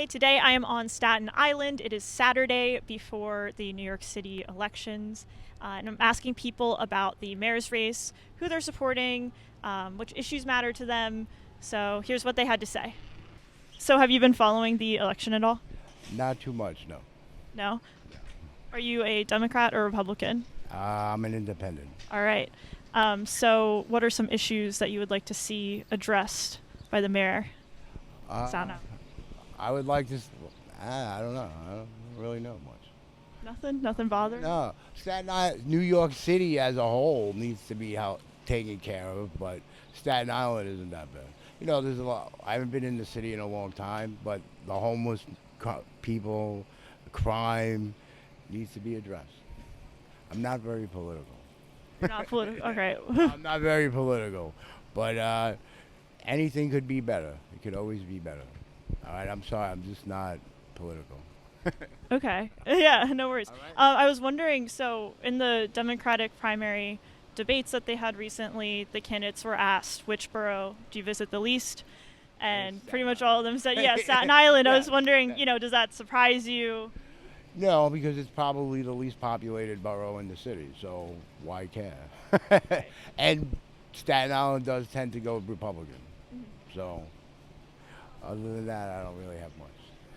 Hey, today I am on Staten Island. It is Saturday before the New York City elections, and I'm asking people about the mayor's race, who they're supporting, which issues matter to them. So here's what they had to say. So, have you been following the election at all? Not too much, no. No? Are you a Democrat or Republican? I'm an independent. All right. So, what are some issues that you would like to see addressed by the mayor? Uh, Sound out. I would like to. I don't know. I don't really know much. Nothing? Nothing bothering? No, Staten Island, New York City as a whole needs to be taken care of, but Staten Island isn't that bad. You know, there's a lot. I haven't been in the city in a long time, but the homeless people, the crime needs to be addressed. I'm not very political. You're not political. Okay. I'm not very political, but anything could be better. It could always be better. All right, I'm sorry, I'm just not political. Okay. Yeah, no worries. All right. I was wondering, so in the Democratic primary debates that they had recently, the candidates were asked which borough do you visit the least? And pretty much all of them said, yeah, Staten Island. I Yeah, was wondering, yeah. does that surprise you? No, because it's probably the least populated borough in the city, so why care? Right. And Staten Island does tend to go Republican, so other than that, I don't really have much.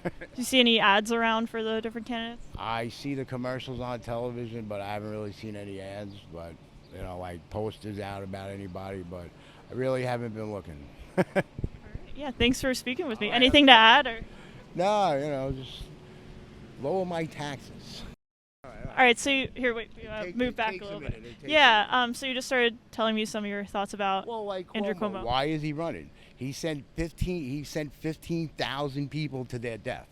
Do you see any ads around for the different candidates? I see the commercials on television, but I haven't really seen any ads, but like posters out about anybody, but I really haven't been looking. All right. Yeah, thanks for speaking with me. All right. Anything to add? Or? No, just lower my taxes. All right, so here, wait, move It back takes a little minute. bit. It takes a Yeah, minute. so you just started telling me some of your thoughts about Well, like Andrew Cuomo, Cuomo. why is he running? He sent 15,000 people to their death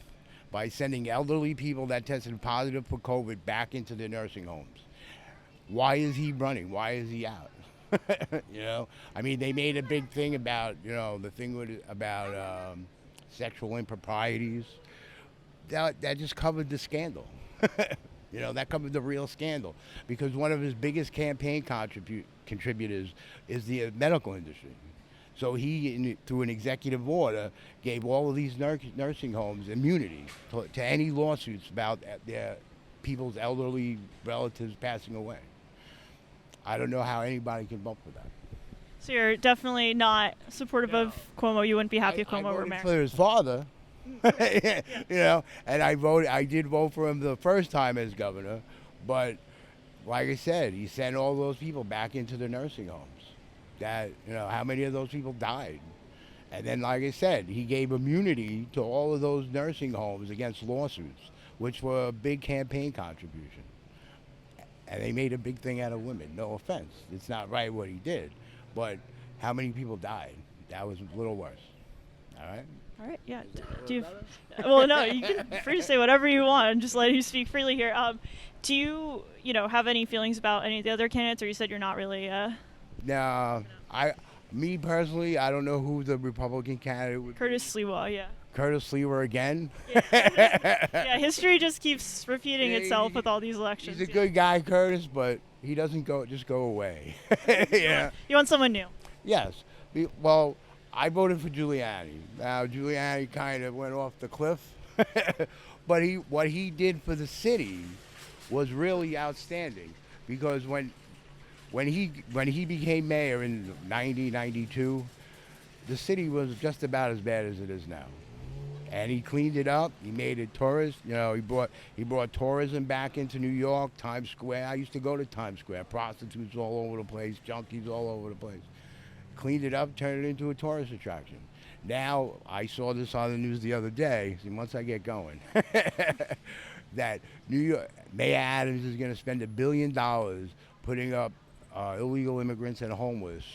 by sending elderly people that tested positive for COVID back into the nursing homes. Why is he running? Why is he out? I mean, they made a big thing about the thing about sexual improprieties. That just covered the scandal. That covered the real scandal because one of his biggest campaign contributors is the medical industry. So he, through an executive order, gave all of these nursing homes immunity to any lawsuits about their people's elderly relatives passing away. I don't know how anybody can vote for that. So you're definitely not supportive of Cuomo. You wouldn't be happy if I Cuomo were voted mayor. for his father, and I did vote for him the first time as governor, but like I said, he sent all those people back into the nursing homes. How many of those people died? And then, like I said, he gave immunity to all of those nursing homes against lawsuits, which were a big campaign contribution. And they made a big thing out of women. No offense, it's not right what he did, but how many people died? That was a little worse. All right. All right, yeah. Do you? Well, no, you can free to say whatever you want. I'm just letting you speak freely here. Do you, have any feelings about any of the other candidates, or you said you're not really? Now, me personally, I don't know who the Republican candidate would Curtis Sliwa, yeah. Curtis Lewer again. Yeah, history just keeps repeating itself with all these elections. He's a good guy, Curtis, but he doesn't just go away. Yeah. You want someone new? Yes. Well, I voted for Giuliani. Now, Giuliani kind of went off the cliff, but what he did for the city was really outstanding because when he became mayor in 1992, the city was just about as bad as it is now. And he cleaned it up. He made it tourist. He brought tourism back into New York, Times Square. I used to go to Times Square. Prostitutes all over the place, junkies all over the place. Cleaned it up, turned it into a tourist attraction. Now, I saw this on the news the other day, see, once I get going, that New York, Mayor Adams is going to spend $1 billion putting up illegal immigrants and homeless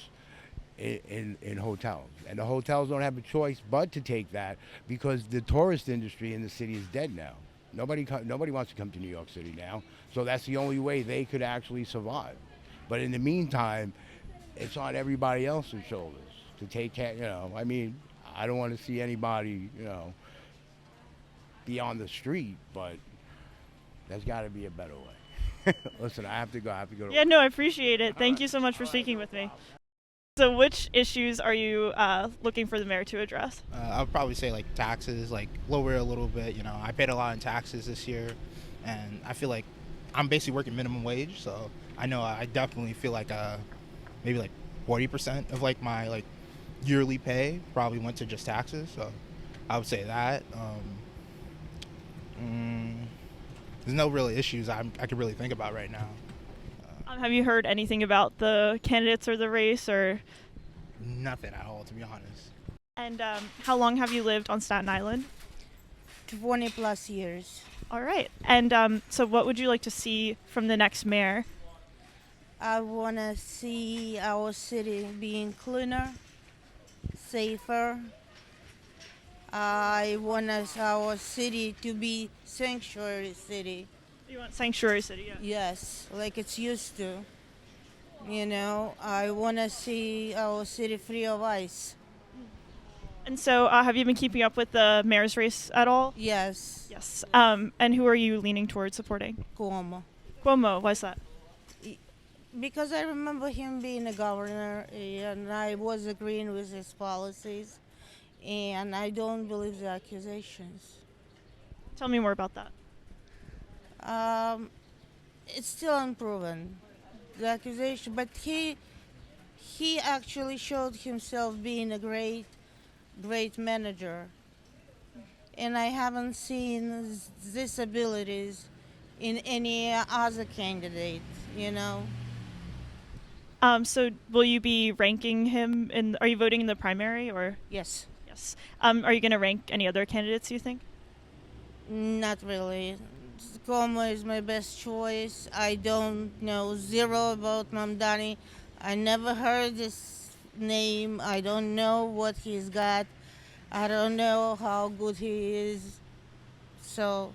in hotels. And the hotels don't have a choice but to take that because the tourist industry in the city is dead now. Nobody wants to come to New York City now, so that's the only way they could actually survive. But in the meantime, it's on everybody else's shoulders to take care. I mean, I don't want to see anybody, be on the street, but there's got to be a better way. Listen, I have to go. Yeah, no, I appreciate it. Thank you so much for speaking with me. So, which issues are you looking for the mayor to address? I would probably say like taxes, like lower it a little bit. I paid a lot in taxes this year, and I feel like I'm basically working minimum wage, so I know I definitely feel like maybe like 40% of like my like yearly pay probably went to just taxes. So I would say that. There's no really issues I could really think about right now. Have you heard anything about the candidates or the race, or Nothing at all, to be honest. and how long have you lived on Staten Island? 20 plus years. All right. And so, what would you like to see from the next mayor? I want to see our city being cleaner, safer. I want our city to be sanctuary city. You want sanctuary city? Yeah. Yes, like it's used to. I want to see our city free of ice. And so, have you been keeping up with the mayor's race at all? Yes, Yes. And who are you leaning towards supporting? Cuomo. Cuomo. Why's that? Because I remember him being a governor and I was agreeing with his policies, and I don't believe the accusations. Tell me more about that. It's still unproven, the accusation, but he actually showed himself being a great manager, and I haven't seen these abilities in any other candidate. So, will you be ranking him in? Are you voting in the primary or? Yes, Yes. Are you going to rank any other candidates? You think? not really. Como is my best choice. I don't know zero about Mamdani. I never heard this name. I don't know what he's got. I don't know how good he is. So,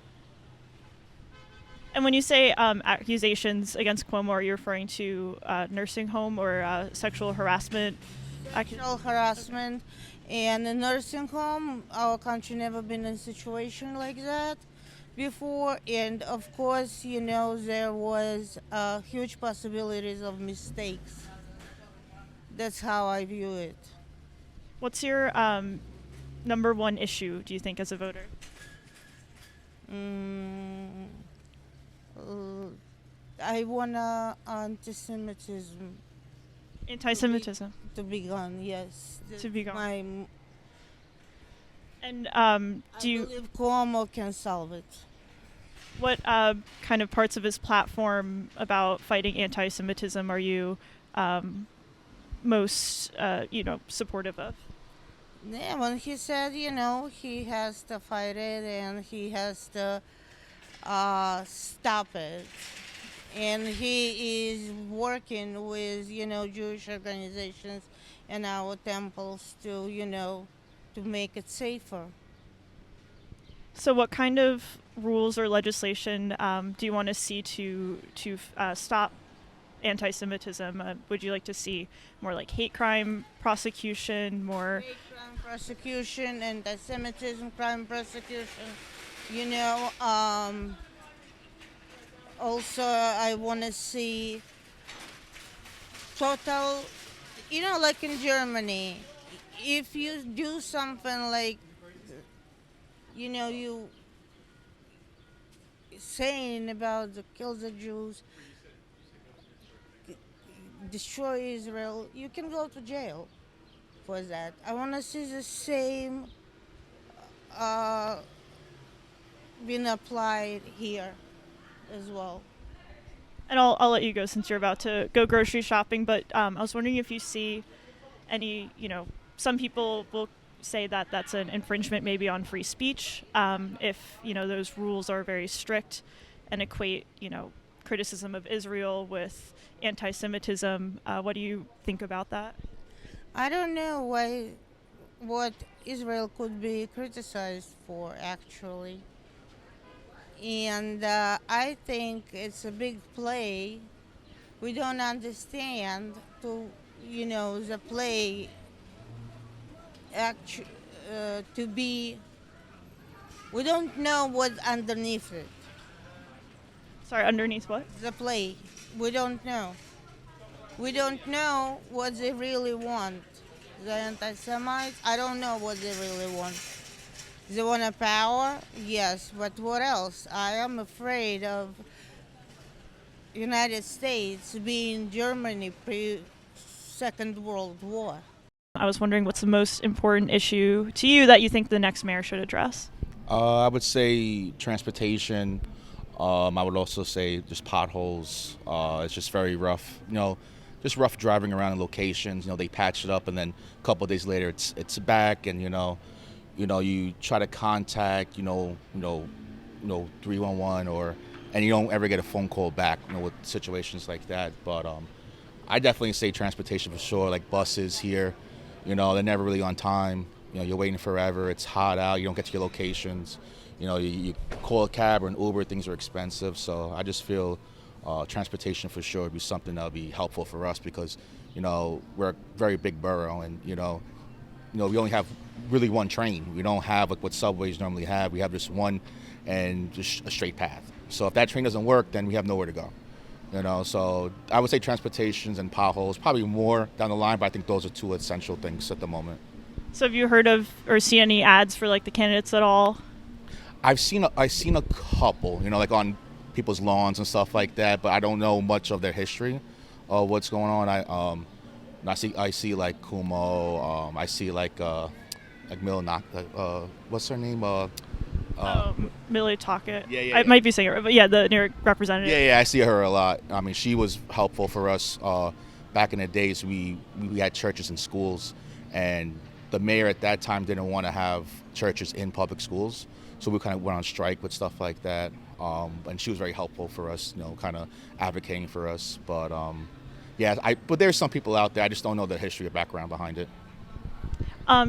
And when you say accusations against Cuomo, are you referring to nursing home or sexual harassment? sexual harassment and the nursing home, our country never been in a situation like that before. And of course, there was huge possibilities of mistakes. That's how I view it. What's your number one issue, do you think, as a voter? Mm, I want anti-Semitism Anti-Semitism. to be gone. Yes, To be gone. I And do you, believe Cuomo can solve it. what kind of parts of his platform about fighting anti-Semitism are you most, supportive of? Yeah, when he said, he has to fight it and he has to stop it. And he is working with, Jewish organizations and our temples to make it safer. So, what kind of rules or legislation do you want to see to stop anti-Semitism? Would you like to see more like hate crime prosecution, more? Hate crime prosecution, anti-Semitism crime prosecution. Also, I want to see total, like in Germany, if you do something like, you saying about the kill the Jews, destroy Israel, you can go to jail for that. I want to see the same being applied here as well. And I'll let you go since you're about to go grocery shopping. But I was wondering if you see any, some people will say that that's an infringement maybe on free speech if, those rules are very strict and equate, criticism of Israel with anti-Semitism. What do you think about that? I don't know what Israel could be criticized for, actually. And I think it's a big play. We don't understand the play to be. We don't know what's underneath it. Sorry, underneath what? The play. We don't know. We don't know what they really want. The anti-Semites, I don't know what they really want. They want a power, yes, but what else? I am afraid of United States being Germany pre Second World War. I was wondering what's the most important issue to you that you think the next mayor should address? I would say transportation. I would also say just potholes. It's just very rough. Just rough driving around in locations. They patch it up, and then a couple of days later, it's back. And you try to contact 311 and you don't ever get a phone call back. With situations like that. But I definitely say transportation for sure. Like buses here, they're never really on time. You're waiting forever. It's hot out. You don't get to your locations. You call a cab or an Uber. Things are expensive. So I just feel transportation for sure would be something that would be helpful for us because, we're a very big borough and, we only have really one train. We don't have like what subways normally have. We have just one and just a straight path. So if that train doesn't work, then we have nowhere to go. So I would say transportations and potholes, probably more down the line, but I think those are two essential things at the moment. So have you heard of or seen any ads for like the candidates at all? I've seen a couple, like on people's lawns and stuff like that, but I don't know much of their history of what's going on. I see like Kumo, I see like Milnak, what's her name? Millie Talkett. Yeah. I might be saying it right, but yeah, the New York representative. Yeah, I see her a lot. I mean, she was helpful for us back in the days. We had churches and schools, and the mayor at that time didn't want to have churches in public schools, so we kind of went on strike with stuff like that. And she was very helpful for us, kind of advocating for us. But but there's some people out there. I just don't know the history or background behind it.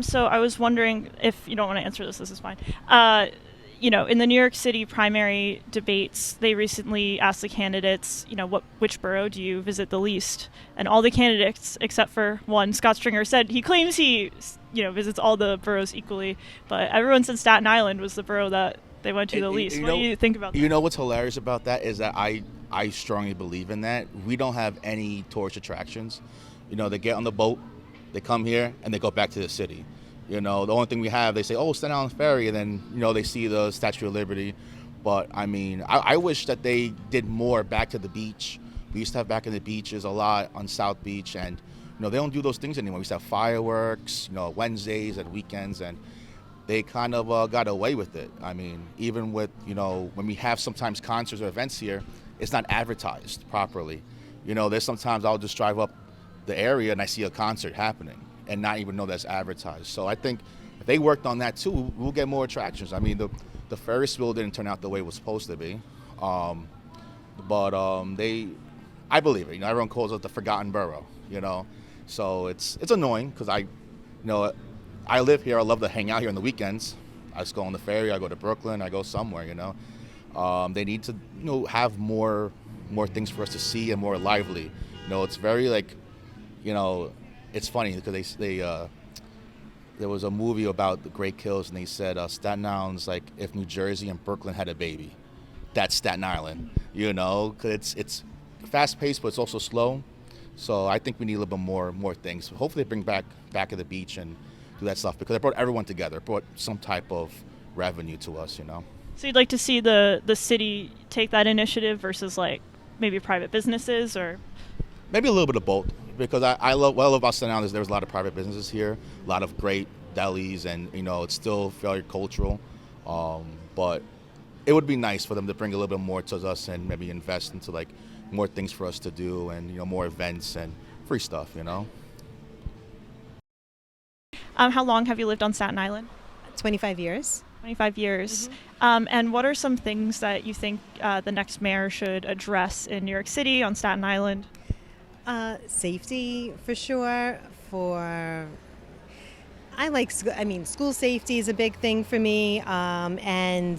So I was wondering if you don't want to answer this is fine. In the New York City primary debates, they recently asked the candidates, which borough do you visit the least? And all the candidates, except for one, Scott Stringer, said he claims he, visits all the boroughs equally. But everyone said Staten Island was the borough that they went to the least. What do you think about that? What's hilarious about that is that I strongly believe in that. We don't have any tourist attractions. They get on the boat, they come here, and they go back to the city. The only thing we have, they say, oh, Staten Island Ferry, and then, they see the Statue of Liberty. But, I mean, I wish that they did more back to the beach. We used to have back in the beaches a lot on South Beach, and, they don't do those things anymore. We used to have fireworks, Wednesdays and weekends, and they kind of got away with it. I mean, even with, when we have sometimes concerts or events here, it's not advertised properly. There's sometimes I'll just drive up the area and I see a concert happening and not even know that's advertised. So I think if they worked on that too, we'll get more attractions. I mean, the Ferris wheel didn't turn out the way it was supposed to be, but I believe it. Everyone calls it the forgotten borough. So it's annoying because I live here. I love to hang out here on the weekends. I just go on the ferry. I go to Brooklyn. I go somewhere. They need to have more things for us to see and more lively. It's very like, it's funny because there was a movie about the Great Kills, and they said Staten Island's like if New Jersey and Brooklyn had a baby. That's Staten Island, because it's fast-paced, but it's also slow. So I think we need a little bit more things. Hopefully they bring back at the beach and do that stuff because it brought everyone together. It brought some type of revenue to us, So you'd like to see the city take that initiative versus like maybe private businesses or? Maybe a little bit of both, because I love what I love about Staten Island is there's a lot of private businesses here, a lot of great delis, and it's still very cultural. But it would be nice for them to bring a little bit more to us and maybe invest into like more things for us to do and more events and free stuff. How long have you lived on Staten Island? 25 years. 25 years. Mm-hmm. And what are some things that you think the next mayor should address in New York City, on Staten Island? Safety for sure. School safety is a big thing for me, and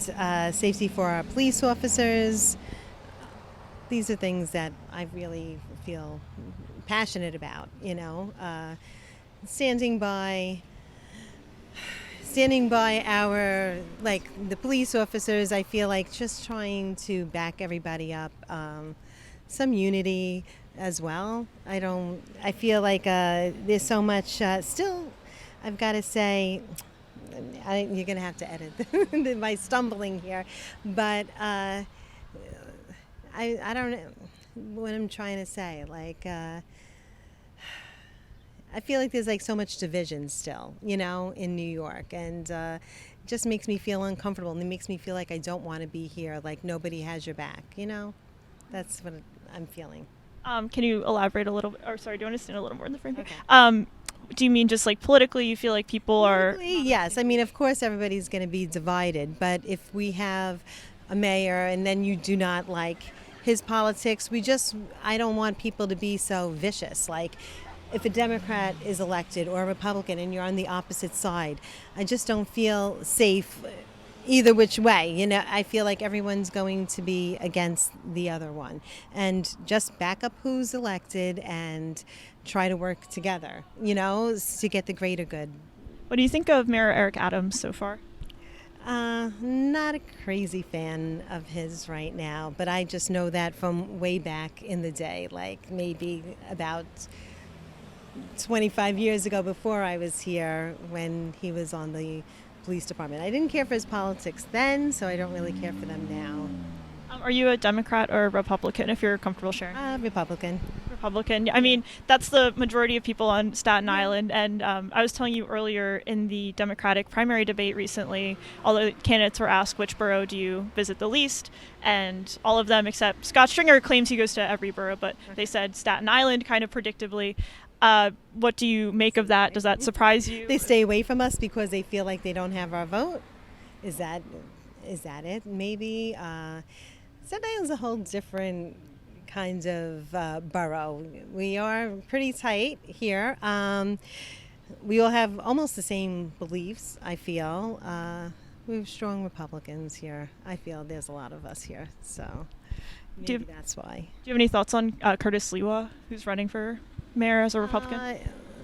safety for our police officers. These are things that I really feel passionate about. Standing by our, the police officers, I feel like just trying to back everybody up. Some unity, as well. I feel like there's so much still, I've got to say, you're going to have to edit my stumbling here, but I don't know what I'm trying to say. Like, I feel like there's like so much division still, in New York, and it just makes me feel uncomfortable, and it makes me feel like I don't want to be here, like nobody has your back, That's what I'm feeling. Can you elaborate a little bit? Or sorry, do you want to stand a little more in the frame? Okay. Do you mean just like politically you feel like people are... Yes. I mean, of course, everybody's going to be divided. But if we have a mayor and then you do not like his politics, I don't want people to be so vicious. Like, if a Democrat is elected or a Republican and you're on the opposite side, I just don't feel safe either which way. I feel like everyone's going to be against the other one. And just back up who's elected and try to work together, to get the greater good. What do you think of Mayor Eric Adams so far? Not a crazy fan of his right now, but I just know that from way back in the day, like maybe about 25 years ago before I was here when he was on the police department. I didn't care for his politics then, so I don't really care for them now. Are you a Democrat or a Republican, if you're comfortable sharing? Republican. Republican. I mean, that's the majority of people on Staten Island. And I was telling you earlier in the Democratic primary debate recently, all the candidates were asked which borough do you visit the least. And all of them except Scott Stringer claims he goes to every borough, but they said Staten Island kind of predictably. What do you make of that? Does that surprise you? They stay away from us because they feel like they don't have our vote? Is that it? Maybe. Staten Island's a whole different kind of borough. We are pretty tight here. We all have almost the same beliefs, I feel. We have strong Republicans here. I feel there's a lot of us here, so maybe that's why. Do you have any thoughts on Curtis Lewa, who's running for mayor as a Republican?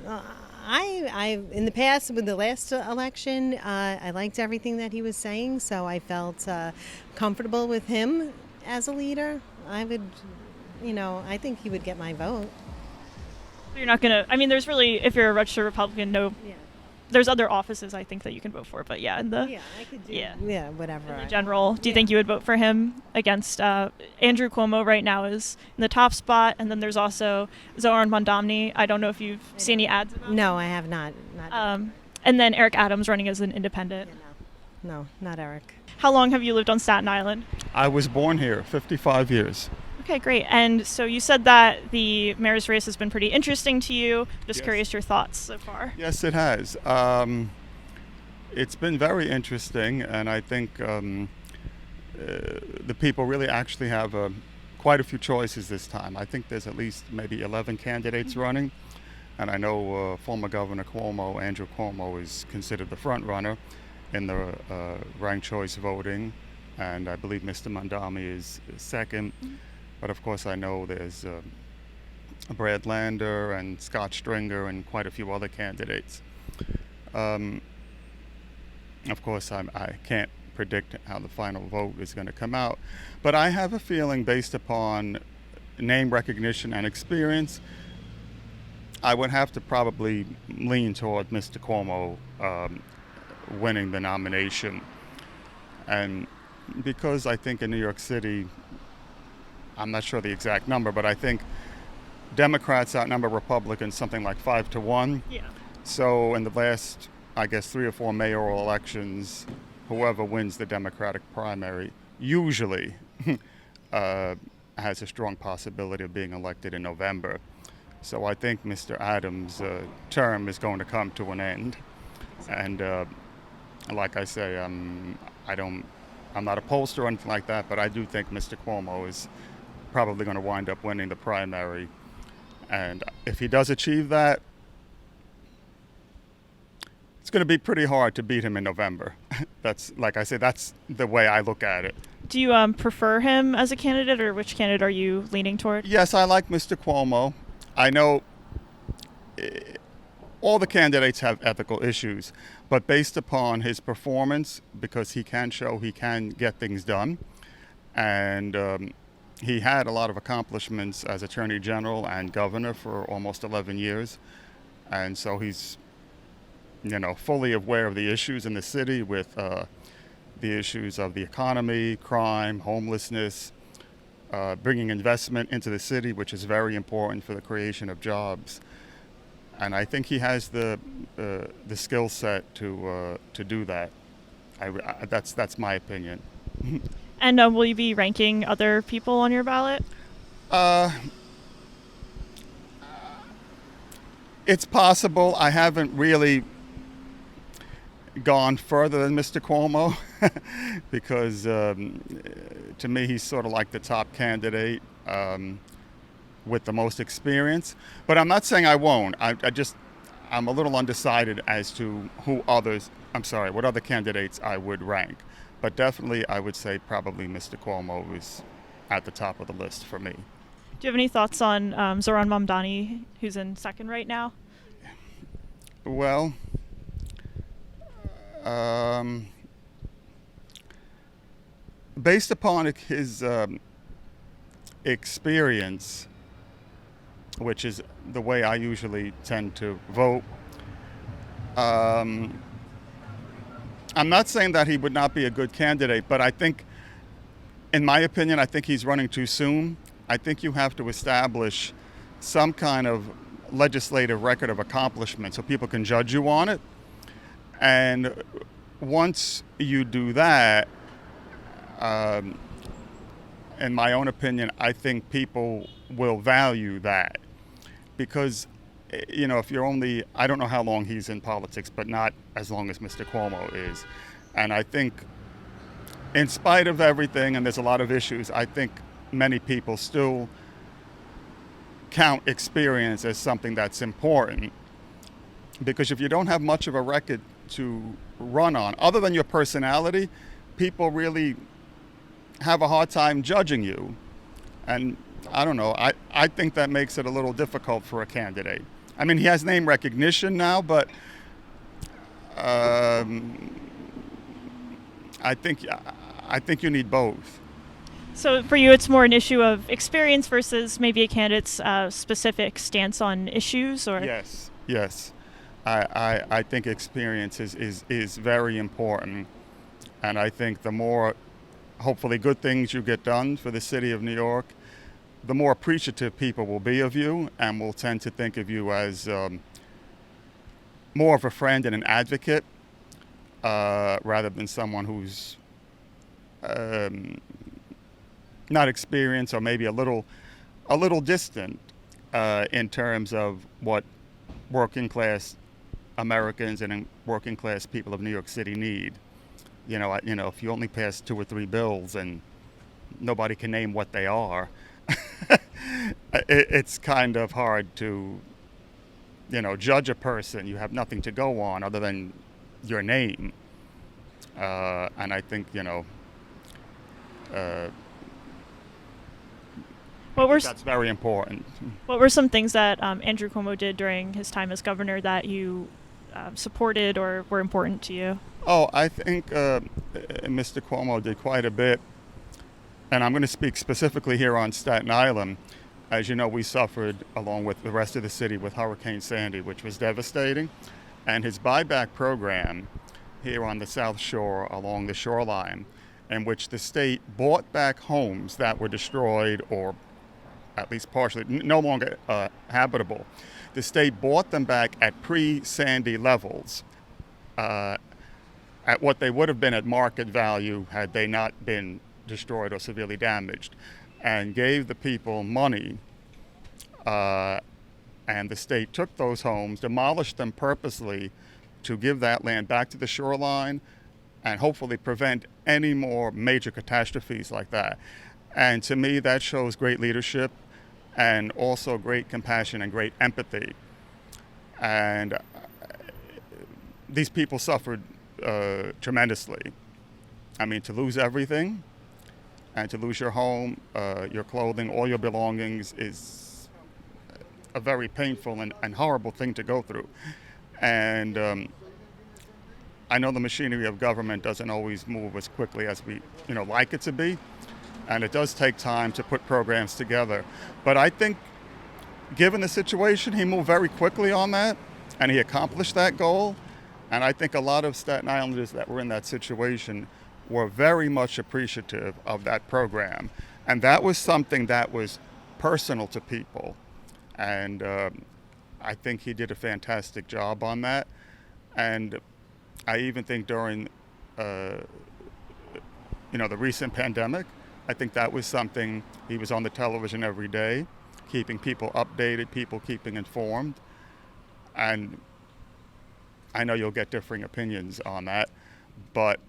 I in the past, with the last election, I liked everything that he was saying, so I felt comfortable with him as a leader. I would, I think he would get my vote. You're not going to, I mean, there's really, if you're a registered Republican, there's other offices I think that you can vote for, but I could do whatever. In general, do you think you would vote for him against Andrew Cuomo right now is in the top spot, and then there's also Zoran Mondamny. I don't know if you've seen any ads about him. No, I have not. And then Eric Adams running as an independent. No, not Eric. How long have you lived on Staten Island? I was born here, 55 years. Okay, great. And so you said that the mayor's race has been pretty interesting to you. Just curious your thoughts so far. Yes, it has. It's been very interesting, and I think the people really actually have quite a few choices this time. I think there's at least maybe 11 candidates running, and I know former Governor Cuomo, Andrew Cuomo, is considered the front runner in the ranked choice voting, and I believe Mr. Mondamny is second. But of course, I know there's Brad Lander and Scott Stringer and quite a few other candidates. Of course, I can't predict how the final vote is going to come out, but I have a feeling, based upon name recognition and experience, I would have to probably lean toward Mr. Cuomo winning the nomination. And because I think in New York City, I'm not sure the exact number, but I think Democrats outnumber Republicans something like 5-1. Yeah. So in the last, I guess, 3 or 4 mayoral elections, whoever wins the Democratic primary usually has a strong possibility of being elected in November. So I think Mr. Adams' term is going to come to an end. And like I say, I'm not a pollster or anything like that, but I do think Mr. Cuomo is probably going to wind up winning the primary. And if he does achieve that, it's going to be pretty hard to beat him in November. That's, like I say, that's the way I look at it. Do you prefer him as a candidate, or which candidate are you leaning toward? Yes, I like Mr. Cuomo. I know all the candidates have ethical issues, but based upon his performance, because he can show he can get things done, and he had a lot of accomplishments as Attorney General and Governor for almost 11 years. And so he's, fully aware of the issues in the city with the issues of the economy, crime, homelessness, bringing investment into the city, which is very important for the creation of jobs. And I think he has the skill set to do that. That's my opinion. And will you be ranking other people on your ballot? It's possible. I haven't really gone further than Mr. Cuomo because to me he's sort of like the top candidate with the most experience. But I'm not saying I won't. I'm a little undecided as to what other candidates I would rank. But definitely I would say probably Mr. Cuomo is at the top of the list for me. Do you have any thoughts on Zohran Mamdani, who's in second right now? Well, based upon his experience, which is the way I usually tend to vote, I'm not saying that he would not be a good candidate, but I think, in my opinion, I think he's running too soon. I think you have to establish some kind of legislative record of accomplishment so people can judge you on it. And once you do that, in my own opinion, I think people will value that. Because, if you're I don't know how long he's in politics, but not as long as Mr. Cuomo is. And I think, in spite of everything, and there's a lot of issues, I think many people still count experience as something that's important. Because if you don't have much of a record to run on, other than your personality, people really have a hard time judging you. And I don't know, I think that makes it a little difficult for a candidate. I mean, he has name recognition now, but I think you need both. So for you, it's more an issue of experience versus maybe a candidate's specific stance on issues, or? Yes. I think experience is very important. And I think the more, hopefully, good things you get done for the city of New York, the more appreciative people will be of you and will tend to think of you as more of a friend and an advocate rather than someone who's not experienced or maybe a little distant in terms of what working class Americans and working class people of New York City need. If you only pass 2 or 3 bills and nobody can name what they are, it's kind of hard to, judge a person. You have nothing to go on other than your name. And I think, that's very important. What were some things that Andrew Cuomo did during his time as governor that you supported or were important to you? Oh, I think Mr. Cuomo did quite a bit. And I'm going to speak specifically here on Staten Island. As you know, we suffered, along with the rest of the city, with Hurricane Sandy, which was devastating. And his buyback program here on the South Shore, along the shoreline, in which the state bought back homes that were destroyed or at least partially no longer habitable. The state bought them back at pre-Sandy levels, at what they would have been at market value had they not been destroyed or severely damaged, and gave the people money. And the state took those homes, demolished them purposely to give that land back to the shoreline and hopefully prevent any more major catastrophes like that. And to me, that shows great leadership and also great compassion and great empathy. And these people suffered tremendously. I mean, to lose everything and to lose your home, your clothing, all your belongings is a very painful and horrible thing to go through. And I know the machinery of government doesn't always move as quickly as we like it to be. and it does take time to put programs together. But I think, given the situation, he moved very quickly on that, and he accomplished that goal. And I think a lot of Staten Islanders that were in that situation were very much appreciative of that program. And that was something that was personal to people. And I think he did a fantastic job on that. And I even think during the recent pandemic, I think that was something, he was on the television every day, keeping people updated, people keeping informed. And I know you'll get differing opinions on that, but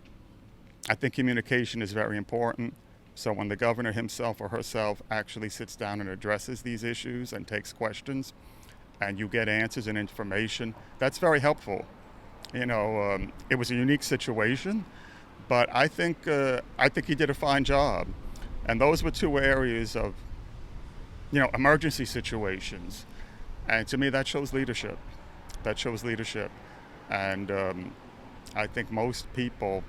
I think communication is very important. So when the governor himself or herself actually sits down and addresses these issues and takes questions, and you get answers and information, that's very helpful. It was a unique situation, but I think he did a fine job. And those were two areas of, emergency situations. And to me, that shows leadership. And I think most people,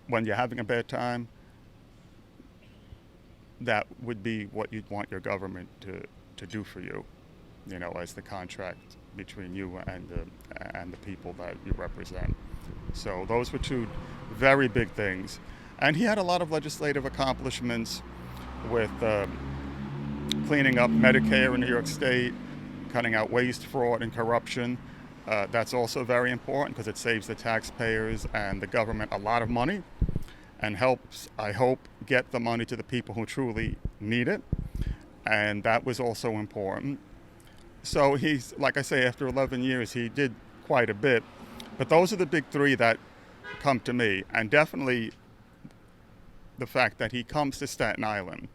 when you're having a bad time, that would be what you'd want your government to do for you, as the contract between you and the people that you represent. So those were two very big things. And he had a lot of legislative accomplishments with cleaning up Medicare in New York State, cutting out waste, fraud, and corruption. That's also very important because it saves the taxpayers and the government a lot of money and helps, I hope, get the money to the people who truly need it. And that was also important. So he's, like I say, after 11 years, he did quite a bit. But those are the big three that come to me. And definitely the fact that he comes to Staten Island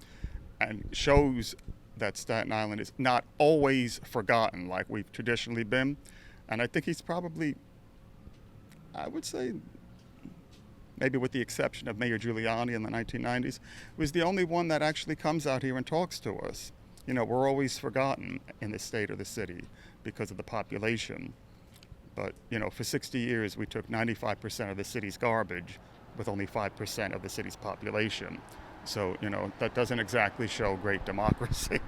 and shows that Staten Island is not always forgotten like we've traditionally been. And I think he's probably, I would say, maybe with the exception of Mayor Giuliani in the 1990s, was the only one that actually comes out here and talks to us. We're always forgotten in the state or the city because of the population. But, for 60 years, we took 95% of the city's garbage with only 5% of the city's population. So, that doesn't exactly show great democracy.